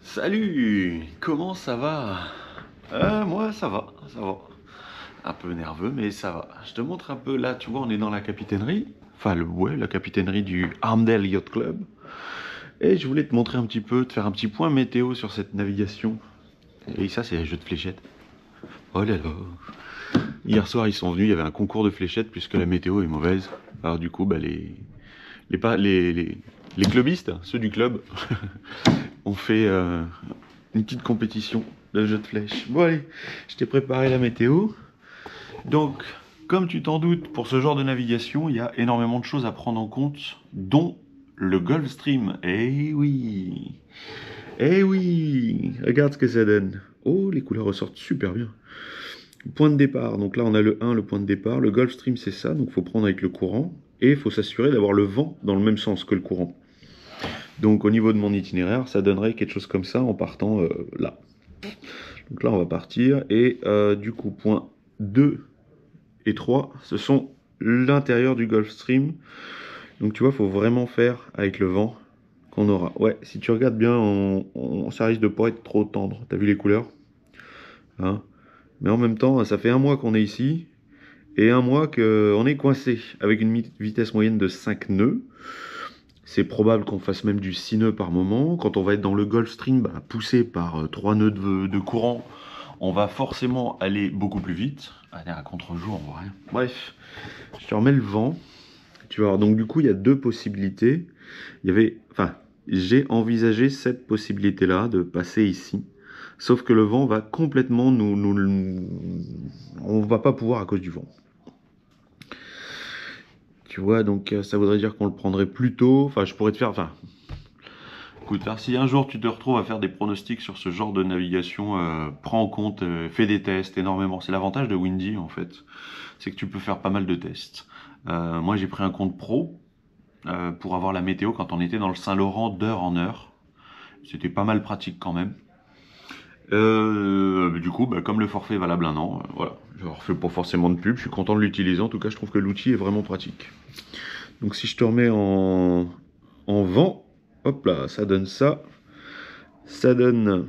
Salut, comment ça va? Moi ça va, ça va. Un peu nerveux mais ça va. Je te montre un peu là, tu vois, on est dans la capitainerie. Enfin, la capitainerie du Armdale Yacht Club. Et je voulais te montrer un petit peu, te faire un petit point météo sur cette navigation. Et ça, c'est les jeux de fléchettes. Oh là là. Hier soir, ils sont venus, il y avait un concours de fléchettes puisque la météo est mauvaise. Alors du coup, bah, les clubistes, ceux du club, ont fait une petite compétition de jeu de flèches. Bon allez, je t'ai préparé la météo. Donc, comme tu t'en doutes, pour ce genre de navigation, il y a énormément de choses à prendre en compte, dont le Gulfstream. Eh oui, regarde ce que ça donne. Oh, les couleurs ressortent super bien. Point de départ, donc là on a le 1, le point de départ. Le Gulfstream c'est ça, donc il faut prendre avec le courant. Et il faut s'assurer d'avoir le vent dans le même sens que le courant. Donc au niveau de mon itinéraire, ça donnerait quelque chose comme ça en partant là. Donc là on va partir et du coup point 2 et 3, ce sont l'intérieur du Gulfstream. Donc tu vois, il faut vraiment faire avec le vent qu'on aura. Ouais, si tu regardes bien, ça risque de pas être trop tendre. T'as vu les couleurs, hein? Mais en même temps, ça fait un mois qu'on est ici et un mois qu'on est coincé avec une vitesse moyenne de 5 nœuds. C'est probable qu'on fasse même du 6 nœuds par moment. Quand on va être dans le Gulfstream, poussé par 3 nœuds de courant, on va forcément aller beaucoup plus vite. Allez, à contre-jour, on voit rien. Bref, je te remets le vent. Tu vas voir, donc du coup, il y a deux possibilités. J'ai envisagé cette possibilité-là de passer ici. Sauf que le vent va complètement on va pas pouvoir à cause du vent. Tu vois, donc ça voudrait dire qu'on le prendrait plus tôt. Enfin, je pourrais te faire... Écoute, alors, si un jour tu te retrouves à faire des pronostics sur ce genre de navigation, prends en compte, fais des tests énormément. C'est l'avantage de Windy en fait, c'est que tu peux faire pas mal de tests. Moi j'ai pris un compte pro pour avoir la météo quand on était dans le Saint-Laurent d'heure en heure. C'était pas mal pratique quand même. Du coup, comme le forfait est valable un an, voilà. Je ne refais pas forcément de pub, je suis content de l'utiliser. En tout cas, je trouve que l'outil est vraiment pratique. Donc si je te remets en vent, hop là, ça donne ça. Ça donne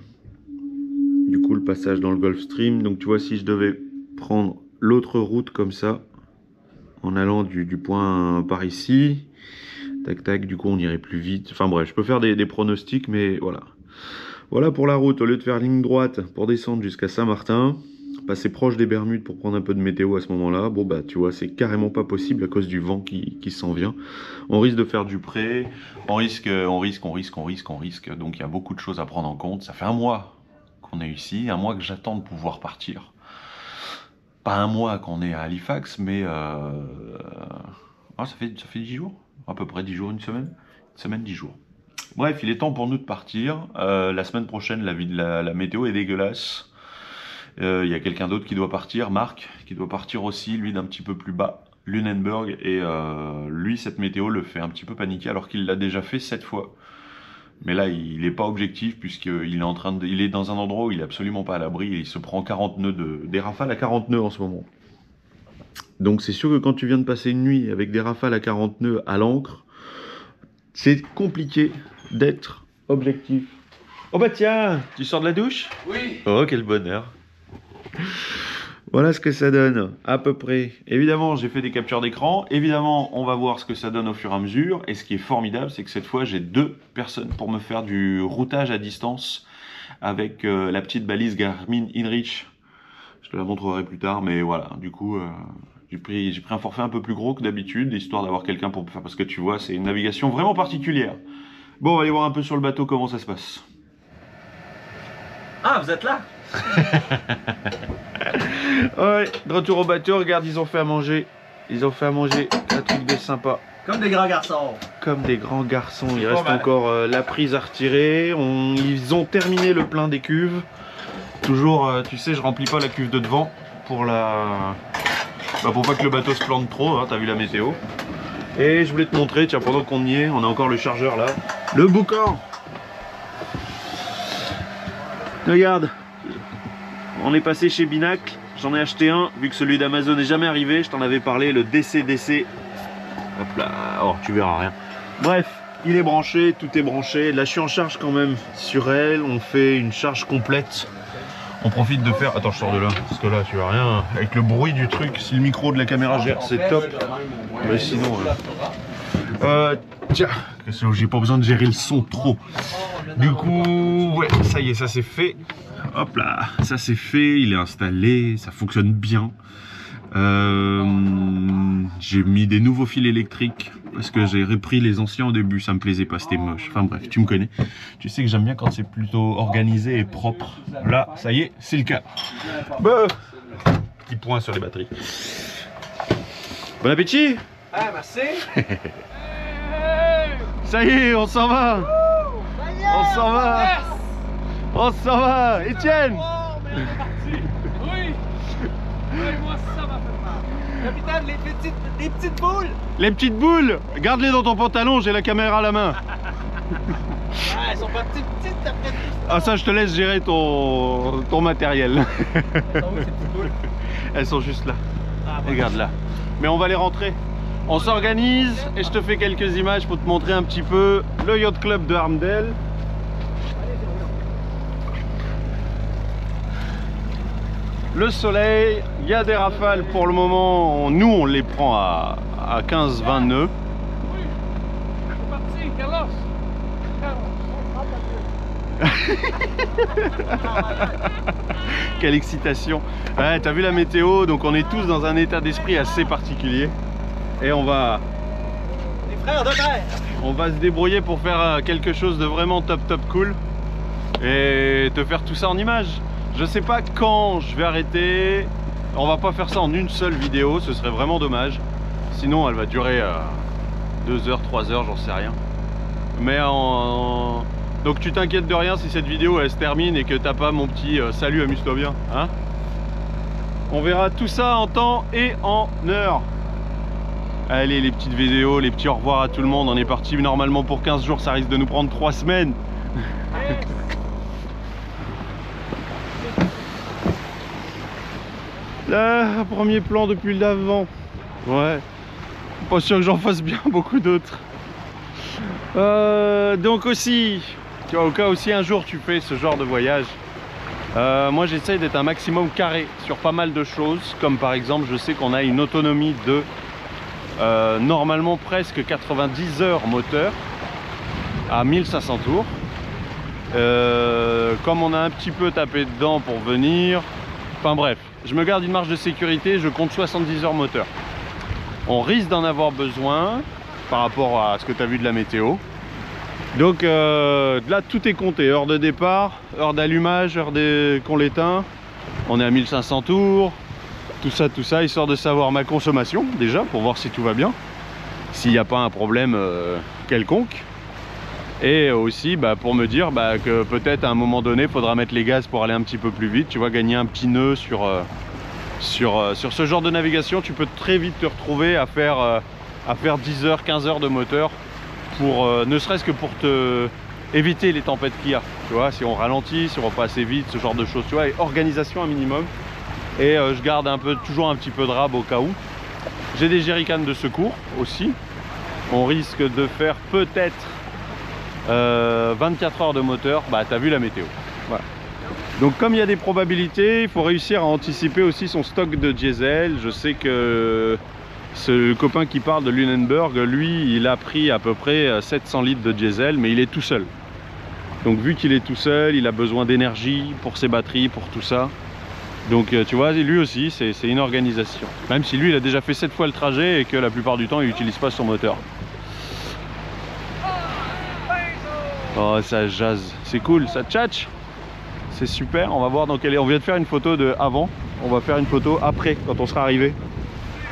du coup le passage dans le Gulfstream. Donc tu vois, si je devais prendre l'autre route comme ça, en allant du point par ici, tac tac, du coup on irait plus vite. Enfin bref, je peux faire des pronostics, mais voilà. Voilà pour la route, au lieu de faire ligne droite pour descendre jusqu'à Saint-Martin, passer proche des Bermudes pour prendre un peu de météo à ce moment-là, bon tu vois, c'est carrément pas possible à cause du vent qui s'en vient. On risque de faire du près, on risque, donc il y a beaucoup de choses à prendre en compte. Ça fait un mois qu'on est ici, un mois que j'attends de pouvoir partir. Pas un mois qu'on est à Halifax, mais ça fait 10 jours, à peu près 10 jours, une semaine, 10 jours. Bref, il est temps pour nous de partir. La semaine prochaine, la météo est dégueulasse. Il y a quelqu'un d'autre qui doit partir, Marc, qui doit partir aussi, lui d'un petit peu plus bas, Lunenburg. Et lui, cette météo le fait un petit peu paniquer alors qu'il l'a déjà fait 7 fois. Mais là, il n'est pas objectif puisqu'il est il est dans un endroit où il est absolument pas à l'abri. Il se prend 40 nœuds des rafales à 40 nœuds en ce moment. Donc c'est sûr que quand tu viens de passer une nuit avec des rafales à 40 nœuds à l'ancre, c'est compliqué d'être objectif. Oh bah tiens, tu sors de la douche? Oui. Oh, quel bonheur. Voilà ce que ça donne, à peu près. Évidemment, j'ai fait des captures d'écran. Évidemment, on va voir ce que ça donne au fur et à mesure. Et ce qui est formidable, c'est que cette fois, j'ai 2 personnes pour me faire du routage à distance avec la petite balise Garmin InReach. Je te la montrerai plus tard, mais voilà. Du coup, j'ai pris un forfait un peu plus gros que d'habitude, histoire d'avoir quelqu'un pour me faire... Parce que tu vois, c'est une navigation vraiment particulière. Bon, on va aller voir un peu sur le bateau comment ça se passe. Ah, vous êtes là? Ouais, de retour au bateau, regarde, ils ont fait à manger. Ils ont fait à manger un truc de sympa. Comme des grands garçons. Comme des grands garçons. Il pas reste mal. encore la prise à retirer. Ils ont terminé le plein des cuves. Toujours, tu sais, je remplis pas la cuve de devant pour pour pas que le bateau se plante trop, hein, t'as vu la météo. Et je voulais te montrer, tiens, pendant qu'on y est, on a encore le chargeur là. Le boucan. Regarde, on est passé chez Binacle, j'en ai acheté un, vu que celui d'Amazon n'est jamais arrivé, je t'en avais parlé, le DC. Hop là, oh tu verras rien. Bref, il est branché, tout est branché. Là je suis en charge quand même sur elle, on fait une charge complète. On profite de faire... Attends, je sors de là, parce que là tu vois rien. Avec le bruit du truc, si le micro de la caméra gère, c'est top. Mais sinon... tiens, j'ai pas besoin de gérer le son trop. Du coup, ouais, ça y est, ça c'est fait. Hop là, ça c'est fait, il est installé, ça fonctionne bien. J'ai mis des nouveaux fils électriques parce que j'ai repris les anciens au début, ça me plaisait pas, c'était moche. Enfin bref, tu me connais. Tu sais que j'aime bien quand c'est plutôt organisé et propre. Là, ça y est, c'est le cas. Bah, petit point sur les batteries. Bon appétit. Ah, merci. Ça y est, on s'en va. On s'en va. On s'en va. Étienne. Oui. Oui, moi ça m'a fait mal. Capitaine, les petites boules. Les petites boules, garde-les dans ton pantalon, j'ai la caméra à la main. Ah, elles sont pas petites après tout. Ah ça, je te laisse gérer ton matériel. Elles sont où ces petites boules? Elles sont juste là. Ah, bon. Regarde là. Mais on va les rentrer. On s'organise et je te fais quelques images pour te montrer un petit peu le Yacht Club de Armdale. Le soleil, il y a des rafales pour le moment, nous on les prend à 15-20 nœuds. Oui, c'est parti, Carlos. Quelle excitation. Ouais, t'as vu la météo, donc on est tous dans un état d'esprit assez particulier. Et on va... Les frères de terre. On va se débrouiller pour faire quelque chose de vraiment top cool. Et te faire tout ça en images. Je sais pas quand je vais arrêter. On va pas faire ça en une seule vidéo, ce serait vraiment dommage. Sinon elle va durer 2 heures, 3 heures, j'en sais rien. Mais donc tu t'inquiètes de rien si cette vidéo elle se termine et que t'as pas mon petit salut, amuse-toi bien, hein. On verra tout ça en temps et en heure. Allez, les petites vidéos, les petits au revoir à tout le monde. On est parti normalement pour 15 jours, ça risque de nous prendre 3 semaines. Là, premier plan depuis l'avant. Ouais. Pas sûr que j'en fasse bien beaucoup d'autres. Donc aussi, tu vois, au cas aussi un jour tu fais ce genre de voyage, moi j'essaye d'être un maximum carré sur pas mal de choses. Comme par exemple, je sais qu'on a une autonomie de normalement presque 90 heures moteur à 1500 tours. Comme on a un petit peu tapé dedans pour venir, enfin bref, je me garde une marge de sécurité, je compte 70 heures moteur. On risque d'en avoir besoin par rapport à ce que tu as vu de la météo. Donc là tout est compté, heure de départ, heure d'allumage, heure qu'on l'éteint. On est à 1500 tours, tout ça, histoire de savoir ma consommation déjà, pour voir si tout va bien, s'il n'y a pas un problème quelconque. Et aussi pour me dire que peut-être à un moment donné il faudra mettre les gaz pour aller un petit peu plus vite, tu vois, gagner un petit nœud sur ce genre de navigation. Tu peux très vite te retrouver à faire 10 heures, 15 heures de moteur pour ne serait-ce que pour te éviter les tempêtes qu'il y a, tu vois, si on ralentit, si on va pas assez vite, ce genre de choses, tu vois, et organisation un minimum. Et je garde toujours un petit peu de rab au cas où. J'ai des jerrycans de secours aussi. On risque de faire peut-être 24 heures de moteur, t'as vu la météo. Voilà. Donc comme il y a des probabilités, il faut réussir à anticiper aussi son stock de diesel. Je sais que ce copain qui parle de Lunenburg, lui, il a pris à peu près 700 litres de diesel, mais il est tout seul. Donc vu qu'il est tout seul, il a besoin d'énergie pour ses batteries, pour tout ça. Donc tu vois, lui aussi, c'est une organisation. Même si lui, il a déjà fait 7 fois le trajet et que la plupart du temps, il n'utilise pas son moteur. Oh, ça jazz, c'est cool, ça tchatche. C'est super, on va voir dans quelle est. On vient de faire une photo de avant, on va faire une photo après, quand on sera arrivé.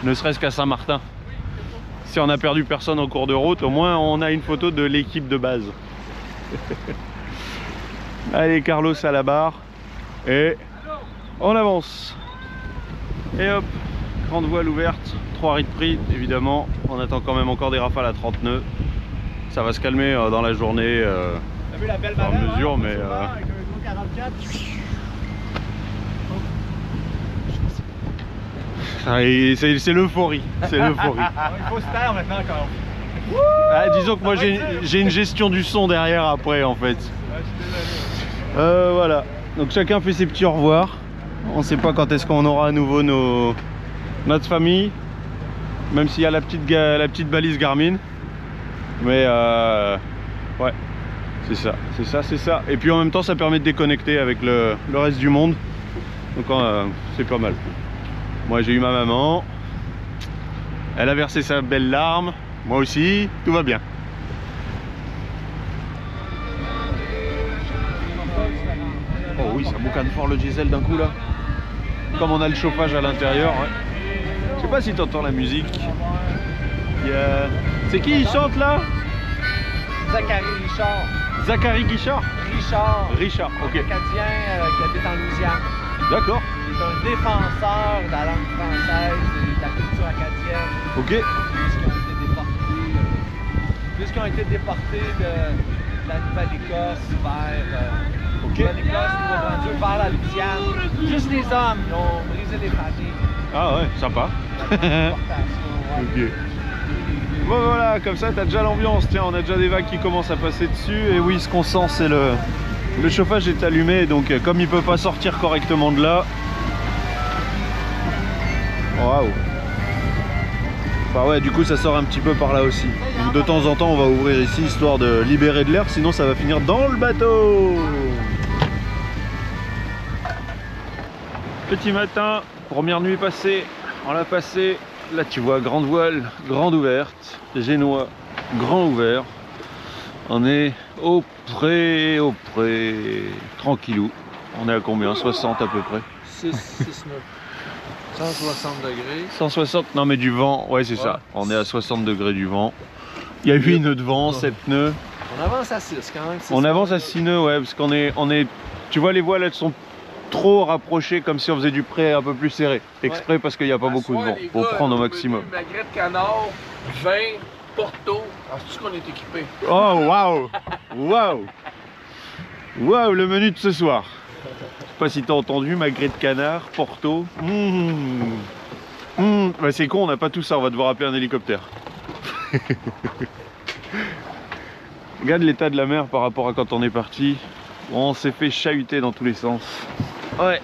Ne serait-ce qu'à Saint-Martin. Si on a perdu personne en cours de route, au moins on a une photo de l'équipe de base. Allez, Carlos à la barre. Et on avance. Et hop, grande voile ouverte, 3 riz de prix, évidemment. On attend quand même encore des rafales à 30 nœuds. Ça va se calmer dans la journée, en mesure, mais... C'est l'euphorie, c'est l'euphorie. Il faut se taire maintenant quand Ah, disons que moi j'ai une gestion du son derrière après en fait. Voilà, donc chacun fait ses petits au revoir. On sait pas quand est-ce qu'on aura à nouveau notre famille. Même s'il y a la petite balise Garmin. Mais ouais, c'est ça. Et puis en même temps ça permet de déconnecter avec le reste du monde. Donc c'est pas mal. Moi j'ai eu ma maman. Elle a versé sa belle larme. Moi aussi, tout va bien. Oh oui, ça boucane fort le diesel d'un coup là. Comme on a le chauffage à l'intérieur. Ouais. Je sais pas si tu entends la musique. C'est qui il chante là? Zachary Richard. Zachary Guichard? Richard, ok. Un Acadien qui habite en Louisiane. D'accord. Il est un défenseur de la langue française et de la culture acadienne. Ok. Puisqu'ils ont été déportés de la Nouvelle-Écosse vers Ok. Nouveau-Brunswick, vers la Louisiane. Juste les hommes, ils ont brisé les familles. Ah ouais, sympa. Ok. Bon voilà, comme ça t'as déjà l'ambiance. Tiens, on a déjà des vagues qui commencent à passer dessus. Et oui, ce qu'on sent, c'est le chauffage est allumé. Donc comme il peut pas sortir correctement de là. Waouh. Bah ouais, du coup ça sort un petit peu par là aussi. Donc de temps en temps on va ouvrir ici histoire de libérer de l'air, sinon ça va finir dans le bateau. Petit matin, première nuit passée, on l'a passé. Là tu vois, grande voile, grande ouverte, génois, grand ouvert. On est au près, tranquillou. On est à combien? 60 à peu près. 6, 9. 160 degrés. 160, non mais du vent, ouais c'est ça. On est à 60 degrés du vent. Il y a 8 nœuds de vent, 7 nœuds. On avance à 6 quand même. On avance à 6 nœuds, ouais, parce qu'on est, tu vois les voiles elles sont trop rapprochées comme si on faisait du près un peu plus serré. Exprès parce qu'il n'y a pas beaucoup de vent, pour prendre au maximum. Magret de canard, vin, Porto, c'est tout ce qu'on est équipé. Oh waouh. Waouh, le menu de ce soir. Je sais pas si t'as entendu, magret de canard, Porto. Bah, c'est con, on n'a pas tout ça, on va devoir appeler un hélicoptère. Regarde l'état de la mer par rapport à quand on est parti. On s'est fait chahuter dans tous les sens. Ouais.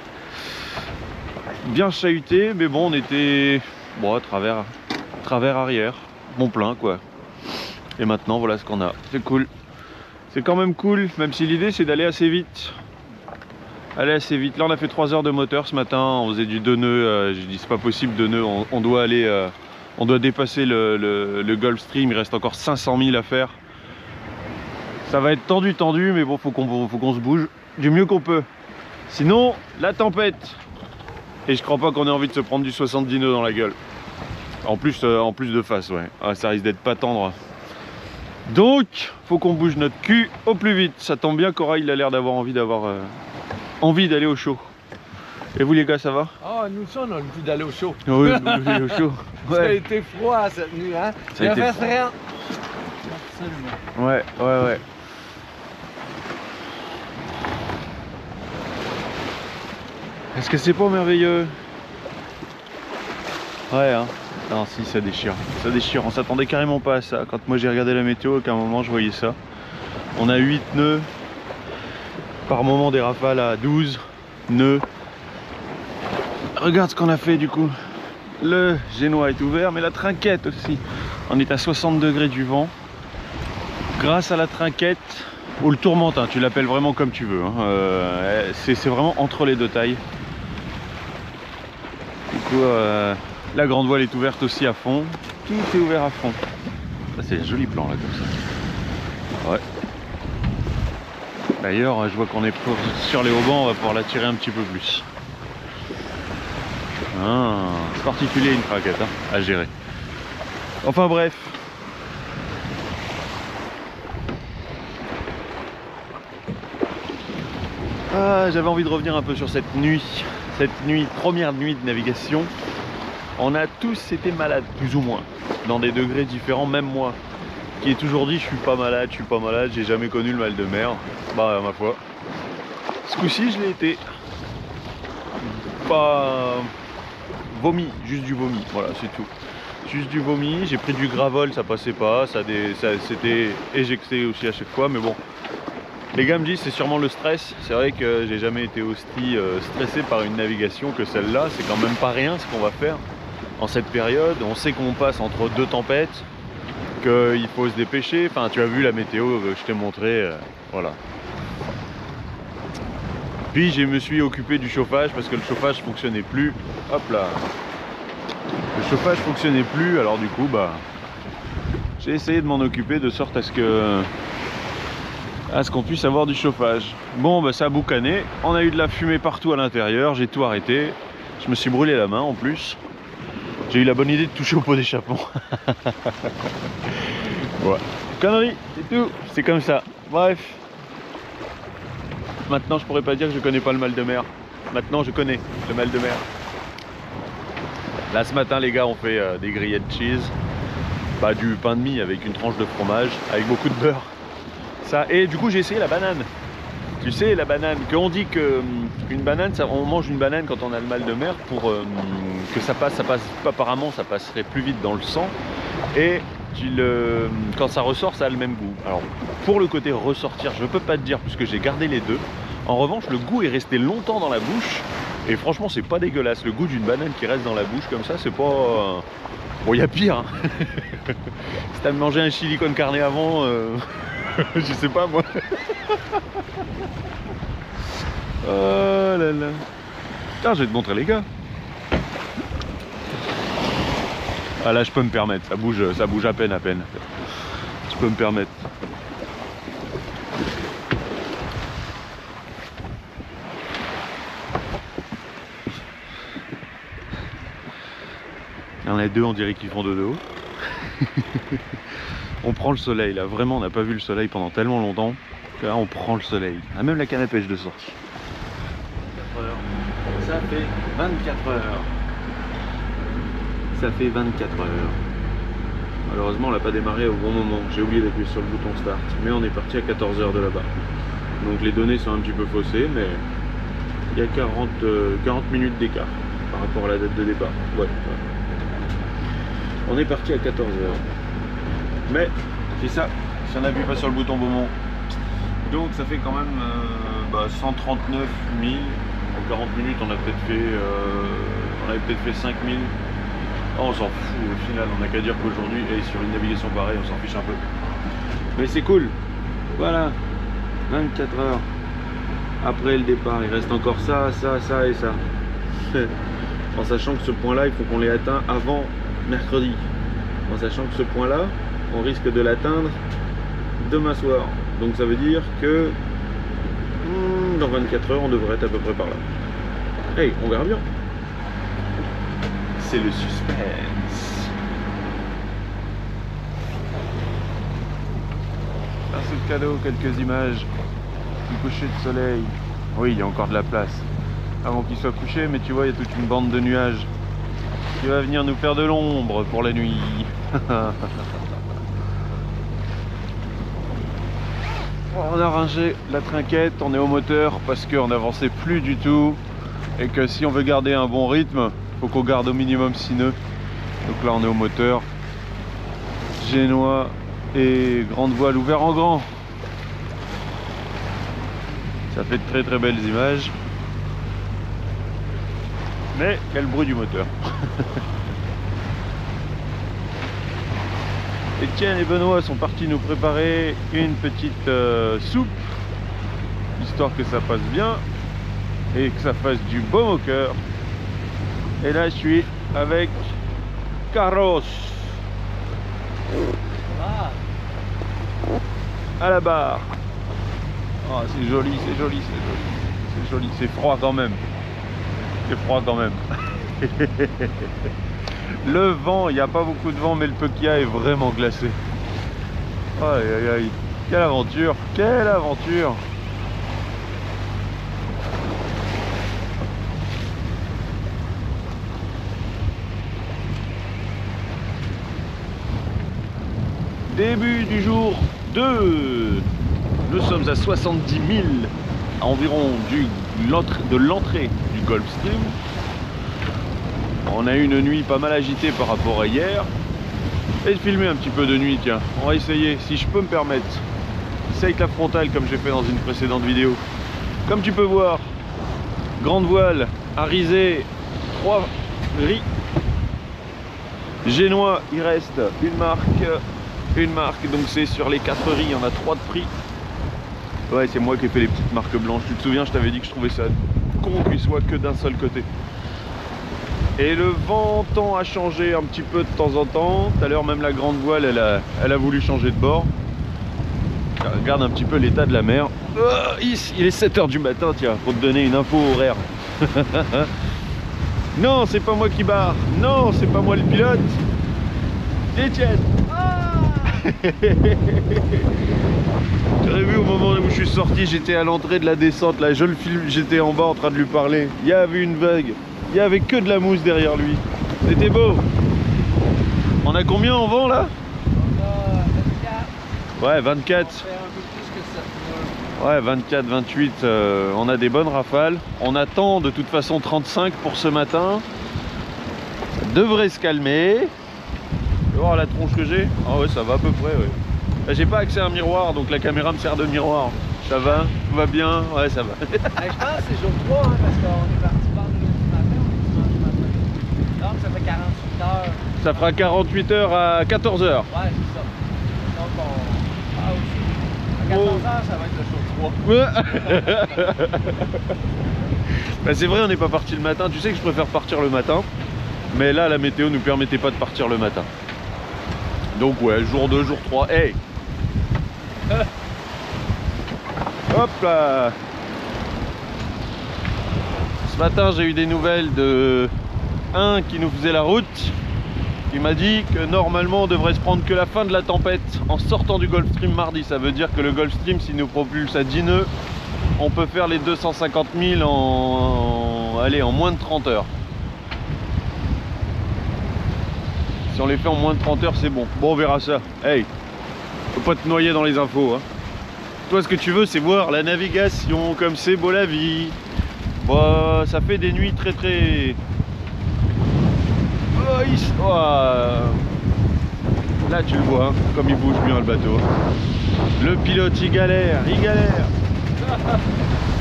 Bien chahuté, mais bon, on était bon, à travers arrière, bon plein quoi. Et maintenant, voilà ce qu'on a. C'est cool. C'est quand même cool, même si l'idée c'est d'aller assez vite. Aller assez vite. Là, on a fait 3 heures de moteur ce matin. On faisait du 2 nœuds. J'ai dit, c'est pas possible, 2 nœuds. On doit aller. On doit dépasser le Gulfstream. Il reste encore 500 000 à faire. Ça va être tendu, mais bon, faut qu'on se bouge du mieux qu'on peut. Sinon, la tempête. Et je crois pas qu'on ait envie de se prendre du 70 nœuds dans la gueule. En plus de face, ouais. Ah, ça risque d'être pas tendre. Donc, faut qu'on bouge notre cul au plus vite. Ça tombe bien, Cora, il a l'air d'avoir envie d'aller au chaud. Et vous les gars, ça va? Ah, nous ça, on a le goût d'aller au chaud. Oui, on a aller au chaud. Ouais. Ça a été froid cette nuit, hein? Ça a été froid. Absolument. Ouais. Est-ce que c'est pas merveilleux? Ouais, hein. Non, si, ça déchire. Ça déchire. On s'attendait carrément pas à ça. Quand moi j'ai regardé la météo, qu'à un moment je voyais ça. On a 8 nœuds. Par moment des rafales à 12 nœuds. Regarde ce qu'on a fait du coup. Le génois est ouvert, mais la trinquette aussi. On est à 60 degrés du vent. Grâce à la trinquette, ou le tourmentin, tu l'appelles vraiment comme tu veux. Hein. C'est vraiment entre les deux tailles. Du coup, la grande voile est ouverte aussi à fond. Tout est ouvert à fond. Ça, c'est un joli plan là comme ça. Ouais. D'ailleurs, je vois qu'on est sur les haubans, on va pouvoir la tirer un petit peu plus. Ah, c'est particulier une craquette hein, à gérer. Enfin bref. Ah, j'avais envie de revenir un peu sur cette nuit, première nuit de navigation. On a tous été malades, plus ou moins, dans des degrés différents, même moi, qui ai toujours dit je suis pas malade, j'ai jamais connu le mal de mer. Bah ma foi, ce coup-ci je l'ai été. Pas vomi, juste du vomi, voilà c'est tout. juste du vomi. J'ai pris du Gravol, ça passait pas, ça s'était éjecté aussi à chaque fois, mais bon. Les gars me disent c'est sûrement le stress. C'est vrai que j'ai jamais été aussi stressé par une navigation que celle-là. C'est quand même pas rien ce qu'on va faire en cette période. On sait qu'on passe entre deux tempêtes, qu'il faut se dépêcher. Enfin, tu as vu la météo que je t'ai montré, voilà. Puis je me suis occupé du chauffage parce que le chauffage fonctionnait plus. Hop là. Le chauffage fonctionnait plus, alors du coup, bah, j'ai essayé de m'en occuper de sorte à ce qu'on puisse avoir du chauffage. Bon, bah ça a boucané. On a eu de la fumée partout à l'intérieur. J'ai tout arrêté. Je me suis brûlé la main en plus. J'ai eu la bonne idée de toucher au pot d'échappement. Ouais. Connerie, c'est tout. C'est comme ça. Bref. Maintenant, je pourrais pas dire que je connais pas le mal de mer. Maintenant, je connais le mal de mer. Là, ce matin, les gars, on fait des grillades cheese. Bah, du pain de mie avec une tranche de fromage, avec beaucoup de beurre. Ça. Et du coup, j'ai essayé la banane. Tu sais, la banane, qu'on dit qu'une banane, on mange une banane quand on a le mal de mer pour que ça passe, apparemment, ça passerait plus vite dans le sang. Et quand ça ressort, ça a le même goût. Alors, pour le côté ressortir, je peux pas te dire puisque j'ai gardé les deux. En revanche, le goût est resté longtemps dans la bouche. Et franchement, c'est pas dégueulasse. Le goût d'une banane qui reste dans la bouche comme ça, c'est pas... Bon, il y a pire. Hein. Si t'as mangé un chili con carne avant, je sais pas moi. Oh là là. Putain, je vais te montrer les gars. Ah là, je peux me permettre. Ça bouge à peine, à peine. Je peux me permettre. Il y en a deux, on dirait qu'ils font dodo. On prend le soleil là, vraiment on n'a pas vu le soleil pendant tellement longtemps que là on prend le soleil. Ah, même la canne à pêche de sortie. 24 heures. Ça fait 24 heures. Ça fait 24 heures. Malheureusement on l'a pas démarré au bon moment. J'ai oublié d'appuyer sur le bouton start. Mais on est parti à 14 heures de là-bas. Donc les données sont un petit peu faussées, mais il y a 40 minutes d'écart par rapport à la date de départ. Ouais. On est parti à 14 heures. Mais c'est ça, si on n'appuie pas sur le bouton Beaumont. Donc ça fait quand même 139 000. En 40 minutes on a peut-être fait 5 000. Oh, on s'en fout au final, on n'a qu'à dire qu'aujourd'hui, et sur une navigation pareille, on s'en fiche un peu. Mais c'est cool. Voilà, 24 heures. Après le départ, il reste encore ça, ça, ça et ça. En sachant que ce point-là, il faut qu'on l'ait atteint avant mercredi. En sachant que ce point-là, on risque de l'atteindre demain soir. Donc ça veut dire que dans 24 heures, on devrait être à peu près par là. Hey, on verra bien. C'est le suspense. Merci de cadeau, quelques images du coucher de soleil. Oui, il y a encore de la place avant qu'il soit couché, mais tu vois, il y a toute une bande de nuages qui va venir nous faire de l'ombre pour la nuit. On a rangé la trinquette, on est au moteur parce qu'on n'avançait plus du tout et que si on veut garder un bon rythme, il faut qu'on garde au minimum 6 nœuds. Donc là on est au moteur, génois et grande voile ouvert en grand. Ça fait de très très belles images. Mais il y a le bruit du moteur. Etienne et Benoît sont partis nous préparer une petite soupe, histoire que ça passe bien et que ça fasse du baume au cœur. Et là je suis avec Carlos à la barre. Oh, c'est joli, c'est joli, c'est joli, c'est joli, c'est froid quand même. C'est froid quand même. Le vent, il n'y a pas beaucoup de vent, mais le peu qu'il y a est vraiment glacé. Aïe aïe aïe, quelle aventure, quelle aventure. Début du jour 2. Nous sommes à 70 000 environ de l'entrée du Gulfstream. On a eu une nuit pas mal agitée par rapport à hier. Je vais te filmer un petit peu de nuit, tiens. On va essayer, si je peux me permettre. C'est avec la frontale comme j'ai fait dans une précédente vidéo. Comme tu peux voir, grande voile, Arisé, 3 riz. Génois, il reste une marque, donc c'est sur les 4 riz, il y en a 3 de prix. Ouais, c'est moi qui ai fait les petites marques blanches. Tu te souviens, je t'avais dit que je trouvais ça con qu'il soit que d'un seul côté. Et le vent tend à changer un petit peu de temps en temps. Tout à l'heure, même la grande voile, elle a voulu changer de bord. Regarde un petit peu l'état de la mer. Il est 7 h du matin, tiens, pour te donner une info horaire. Non, c'est pas moi qui barre. Non, c'est pas moi le pilote. C'est Étienne. J'avais vu au moment où je suis sorti, j'étais à l'entrée de la descente, là, je le filme, j'étais en bas en train de lui parler. Il y avait une vague, il y avait que de la mousse derrière lui. C'était beau. On a combien en vent là? On a 24. Ouais, 24. Ouais, 24, 28, on a des bonnes rafales. On attend de toute façon 35 pour ce matin. Ça devrait se calmer. Tu vas voir la tronche que j'ai? Ah ouais, ça va à peu près, ouais. Là, j'ai pas accès à un miroir, donc la caméra me sert de miroir. Ça va? Tout va bien? Ouais, ça va. Je pense que c'est jour 3, hein, parce qu'on est parti vendredi matin, on est dimanche matin. Donc ça fait 48 heures. Ça fera 48 heures à 14 heures. Ouais, c'est ça. Donc on... Ah aussi. À 14 heures, ça va être le jour 3. Bah, c'est vrai, on n'est pas parti le matin. Tu sais que je préfère partir le matin. Mais là, la météo nous permettait pas de partir le matin. Donc ouais, jour 2, jour 3. Hey! Hop là! Ce matin, j'ai eu des nouvelles de un qui nous faisait la route. Il m'a dit que normalement on devrait se prendre que la fin de la tempête en sortant du Gulfstream mardi. Ça veut dire que le Gulfstream, s'il nous propulse à 10 nœuds, on peut faire les 250 000 en moins de 30 heures. Si on les fait en moins de 30 heures, c'est bon. Bon, on verra ça. Hey, faut pas te noyer dans les infos, hein. Toi, ce que tu veux, c'est voir la navigation, comme c'est beau la vie. Bon, ça fait des nuits très très... Là tu le vois, hein, comme il bouge bien le bateau. Le pilote il galère, il galère.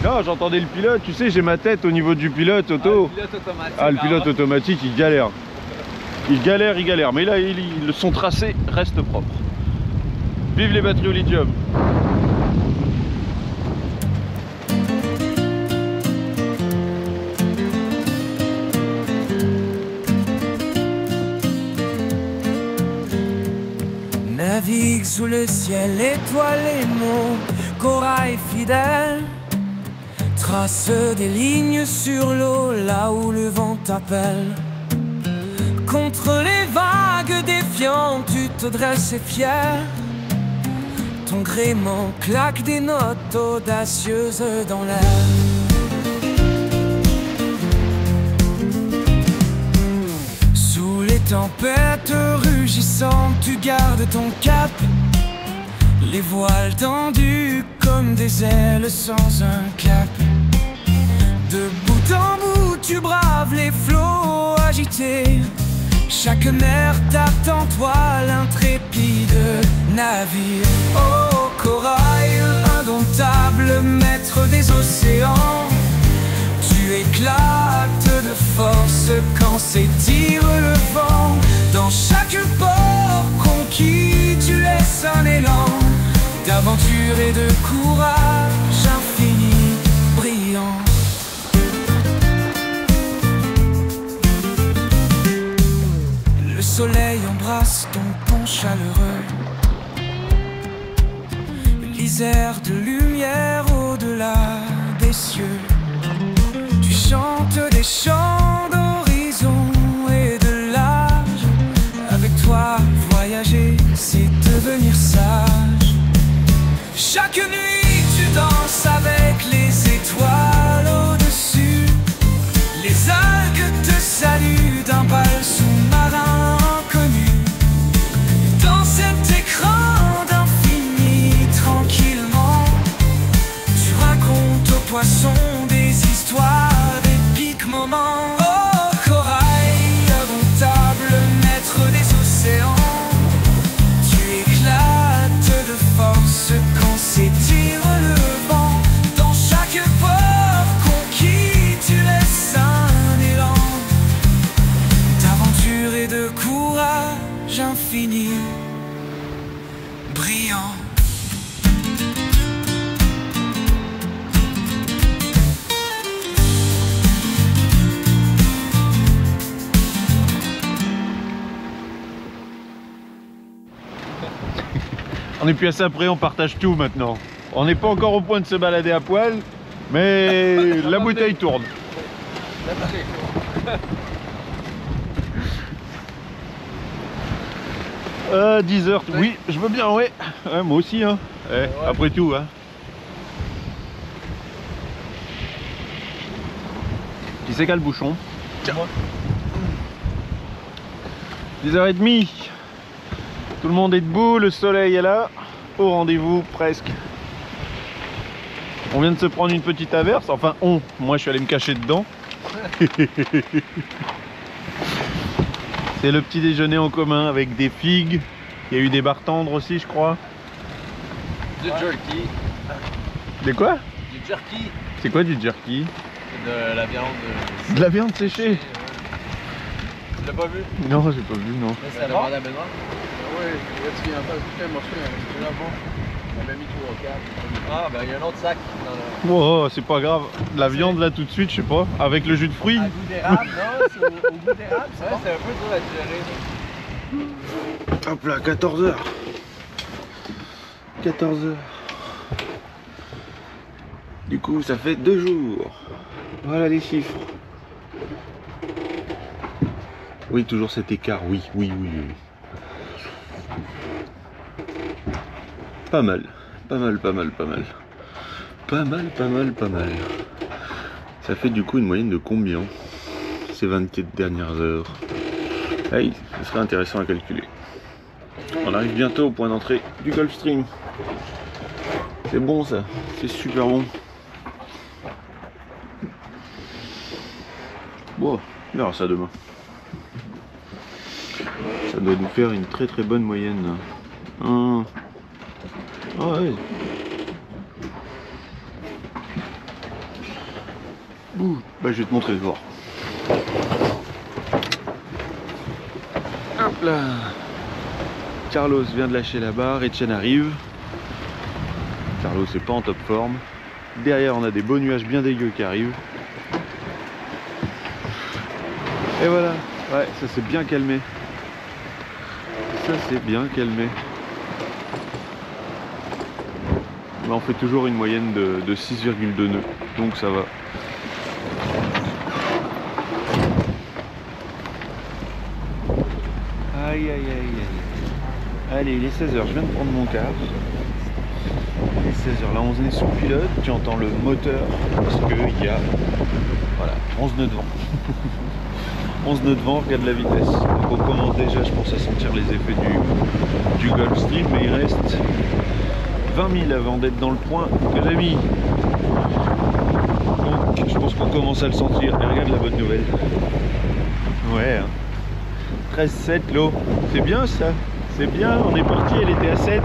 Non, j'entendais le pilote, tu sais, j'ai ma tête au niveau du pilote auto. Le pilote automatique. Ah, le pilote automatique il galère. Il galère, mais là son tracé reste propre. Vive les batteries au lithium. Navigue sous le ciel étoilé, mon corail fidèle. Trace des lignes sur l'eau là où le vent t'appelle. Contre les vagues défiantes, tu te dresses et fier. Ton gréement claque des notes audacieuses dans l'air. Sous les tempêtes rugissantes, tu gardes ton cap. Les voiles tendues comme des ailes sans un cap. De bout en bout, tu braves les flots agités. Chaque mer t'attend, toi l'intrépide navire. Oh corail indomptable, maître des océans, tu éclates de force quand s'étire le vent. Dans chaque port conquis, tu laisses un élan d'aventure et de courage infini, brillant. Le soleil embrasse ton pont chaleureux, l'isère de lumière au-delà des cieux. Tu chantes des chants d'horizon et de l'âge. Avec toi, voyager, c'est devenir sage. Chaque nuit, tu danses avec les étoiles au-dessus. Les algues te saluent d'un bal sous-marin inconnu. Dans cet écran d'infini, tranquillement, tu racontes aux poissons des histoires d'épiques moments. Et puis à ça près, on partage tout maintenant. On n'est pas encore au point de se balader à poil, mais la bouteille tourne. 10 heures, oui, je veux bien, ouais. Ouais, moi aussi, hein. Ouais, après tout, hein. Qui c'est qu'a le bouchon? Moi. 10h30. Tout le monde est debout, le soleil est là. Au rendez-vous, presque. On vient de se prendre une petite averse. Enfin, moi je suis allé me cacher dedans. C'est le petit déjeuner en commun avec des figues. Il y a eu des barres tendres aussi, je crois. Du jerky. Des quoi? Du jerky. C'est quoi du jerky? De la viande. De la viande séchée. Tu l'as pas vu? Non, j'ai pas vu, non. C'est bon? Oui, tu viens pas ajouter un morceau, c'est là bon. On avait mis 3 ou 4. Ah, ben il y a un autre sac dans le... Oh, c'est pas grave. La viande là tout de suite, je sais pas. Avec le jus de fruits. À goût d'érable, non? C'est au goût d'érable, c'est bon? C'est un peu dur à digérer. Hop là, 14h. 14h. Du coup, ça fait 2 jours. Voilà les chiffres. Oui, toujours cet écart, oui. Pas mal. Pas mal. Ça fait du coup une moyenne de combien ces 24 dernières heures? Hey, ce serait intéressant à calculer. On arrive bientôt au point d'entrée du Gulfstream. C'est bon ça, c'est super bon. Bon, on verra ça demain. Ça doit nous faire une très bonne moyenne. Ah ouais. Ouh, bah je vais te montrer le bord. Hop là. Carlos vient de lâcher la barre, Etienne arrive. Carlos est pas en top forme. Derrière on a des beaux nuages bien dégueux qui arrivent. Et voilà, ouais, ça s'est bien calmé. Mais on fait toujours une moyenne de 6,2 nœuds, donc ça va. Aïe. Allez, il est 16h, je viens de prendre mon quart. Il est 16h, là on est sous pilote, tu entends le moteur, parce qu'il y a, voilà, 11 nœuds de vent. 11 nœuds de vent, regarde la vitesse. Donc on commence déjà, je pense, à sentir les effets du Gulfstream, mais il reste 20 000 avant d'être dans le point que j'ai mis. Donc je pense qu'on commence à le sentir. Et regarde la bonne nouvelle. Ouais, hein. 13,7 l'eau. C'est bien ça. C'est bien, on est parti, elle était à 7.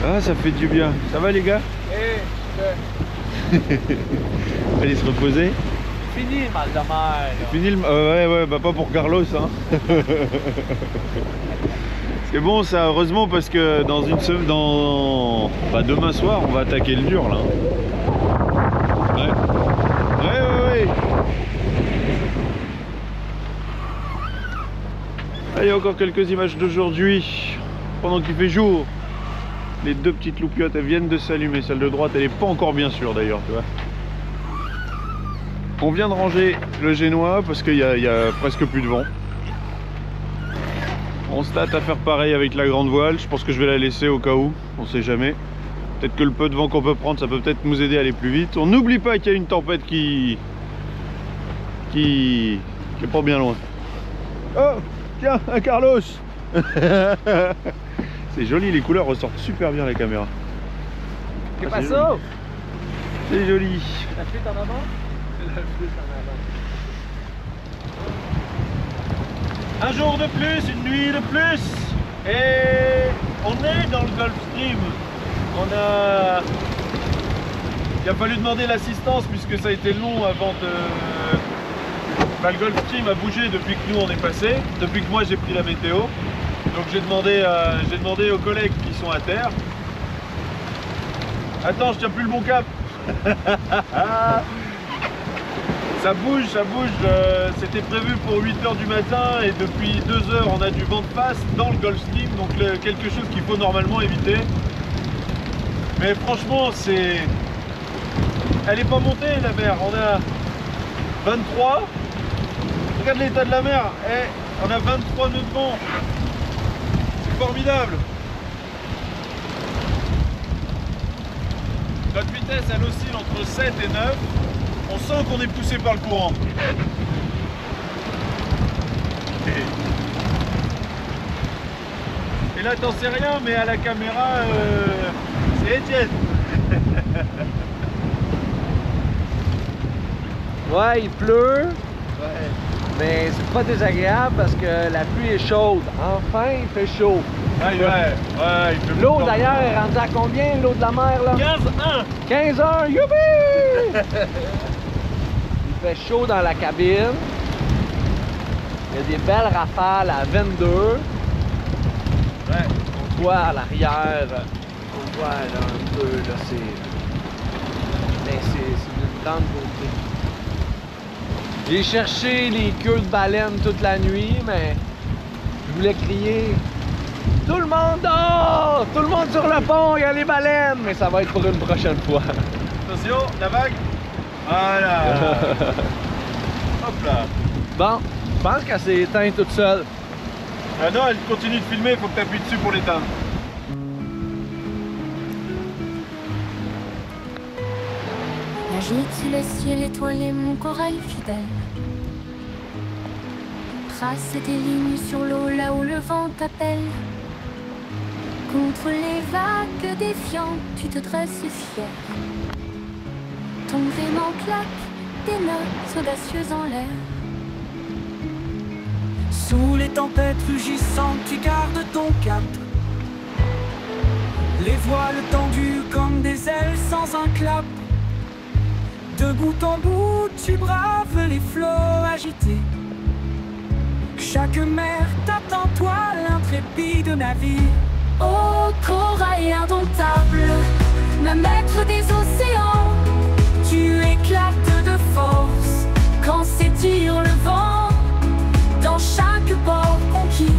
Ah, ça fait du bien. Ça va les gars? Allez se reposer. Fini le mal de mer. Fini le... ouais, bah pas pour Carlos, hein. C'est bon ça, heureusement, parce que dans une semaine, bah, demain soir, on va attaquer le dur là. Ouais. Allez, encore quelques images d'aujourd'hui, pendant qu'il fait jour. Les deux petites loupiottes, elles viennent de s'allumer. Celle de droite, elle est pas encore bien sûre d'ailleurs, tu vois. On vient de ranger le génois parce qu'il y a presque plus de vent. On se tâte à faire pareil avec la grande voile. Je pense que je vais la laisser au cas où, on sait jamais. Peut-être que le peu de vent qu'on peut prendre, ça peut peut-être nous aider à aller plus vite. On n'oublie pas qu'il y a une tempête qui est pas bien loin. Oh, tiens, un Carlos. C'est joli, les couleurs ressortent super bien la caméra. Qu'est-ce que ça? C'est joli. La fuite en avant? Un jour de plus, une nuit de plus, et on est dans le Gulfstream. Il a fallu demander l'assistance puisque ça a été long avant de... Bah, le Gulfstream a bougé depuis que nous on est passé, depuis que moi j'ai pris la météo. Donc j'ai demandé aux collègues qui sont à terre. Attends, je tiens plus le bon cap. Ça bouge, c'était prévu pour 8 h du matin et depuis 2 h on a du vent de face dans le Gulf Stream, donc quelque chose qu'il faut normalement éviter. Mais franchement, elle est pas montée la mer, on a 23, regarde l'état de la mer, on a 23 nœuds de vent, c'est formidable. Notre vitesse elle oscille entre 7 et 9. On sent qu'on est poussé par le courant. Et là t'en sais rien, mais à la caméra c'est Étienne. Ouais, il pleut, Ouais. mais c'est pas désagréable parce que la pluie est chaude. Enfin, il fait chaud. Ouais, il fait L'eau beaucoup d'ailleurs est rendue à combien, l'eau de la mer là? 15-1. 15 heures, youpi! Il fait chaud dans la cabine. Il y a des belles rafales à 22. Ouais. On voit à l'arrière, on voit là, un peu, là, c'est d'une grande beauté. J'ai cherché les queues de baleines toute la nuit, mais je voulais crier « Tout le monde dort! Tout le monde sur le pont, il y a les baleines! » Mais ça va être pour une prochaine fois. Attention, la vague. Voilà. Hop là. Bon, je pense qu'elle s'est éteinte toute seule. Ah non, elle continue de filmer, il faut que tu appuies dessus pour l'éteindre. Agite sous le ciel étoilé mon corail fidèle. Trace tes lignes sur l'eau là où le vent t'appelle. Contre les vagues défiantes, tu te dresses fier. Ton gréement claque, tes notes audacieuses en l'air. Sous les tempêtes rugissantes, tu gardes ton cap. Les voiles tendues comme des ailes sans un clap. De bout en bout, tu braves les flots agités. Chaque mer t'attend, toi, l'intrépide navire. Ô corail indomptable, ma maître des océans, tu éclates de force quand s'étire le vent. Dans chaque port conquis,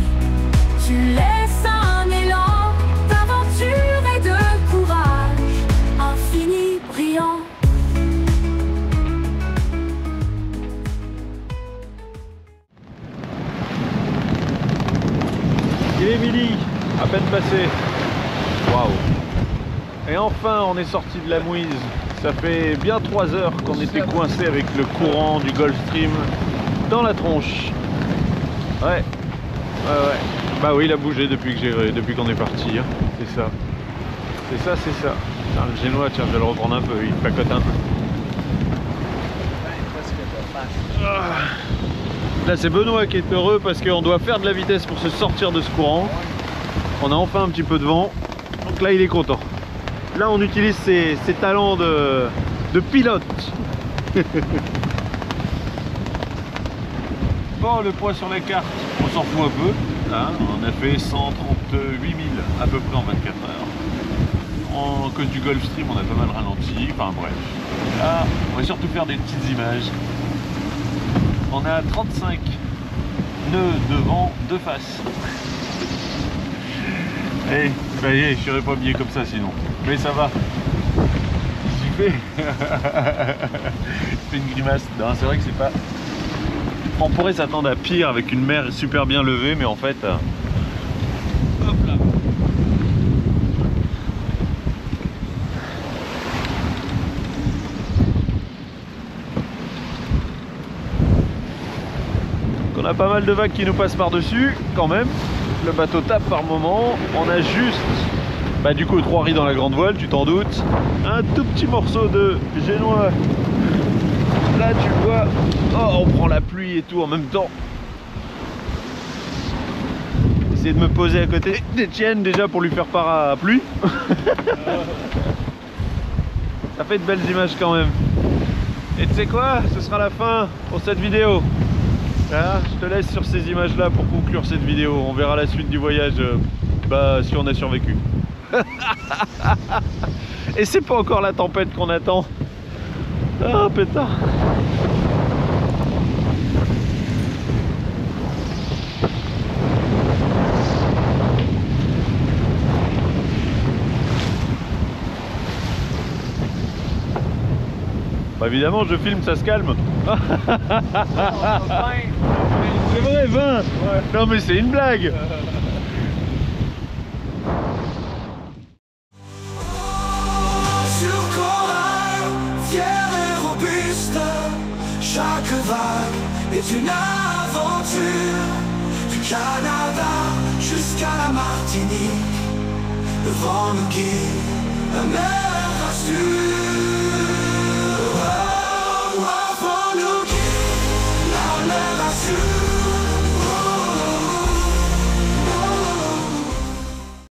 tu laisses un élan d'aventure et de courage infini brillant. Il est midi, à peine passé. Waouh. Et enfin, on est sorti de la mouise. Ça fait bien 3 heures qu'on était coincé avec le courant du Gulf Stream dans la tronche. Ouais. Bah oui, il a bougé depuis qu'on est parti. Hein. C'est ça. C'est ça. Putain, le génois, tiens, je vais le reprendre un peu. Il pacote un peu. Là, c'est Benoît qui est heureux parce qu'on doit faire de la vitesse pour se sortir de ce courant. On a enfin un petit peu de vent. Donc là, il est content. Là, on utilise ses talents de pilote. Bon, le poids sur la carte, on s'en fout un peu. Hein, on a fait 138 000 à peu près en 24 heures. En cause du Gulf Stream, on a pas mal ralenti. Enfin bref. Là, on va surtout faire des petites images. On a 35 nœuds de vent de face. Et bah, je serais pas habillé comme ça sinon. Mais ça va. J'y fais. Je fais une grimace. Non, c'est vrai que c'est pas. On pourrait s'attendre à pire avec une mer super bien levée, mais en fait. Hop là. On a pas mal de vagues qui nous passent par-dessus, quand même. Le bateau tape par moment. On a juste, bah du coup, 3 riz dans la grande voile, tu t'en doutes. Un tout petit morceau de génois. Là, tu vois. Oh, on prend la pluie et tout en même temps. Essayer de me poser à côté d'Étienne déjà pour lui faire part à la pluie. Ça fait de belles images quand même. Et tu sais quoi? Ce sera la fin pour cette vidéo. Là, je te laisse sur ces images là pour conclure cette vidéo. On verra la suite du voyage, bah si on a survécu. Et c'est pas encore la tempête qu'on attend. Ah pétard. Bah évidemment, je filme, ça se calme. C'est vrai, 20 ouais. Non mais c'est une blague. Sur corail, fier et robuste, chaque vague est une aventure. Du Canada jusqu'à la Martinique, le vent nous guide, la mer rassure.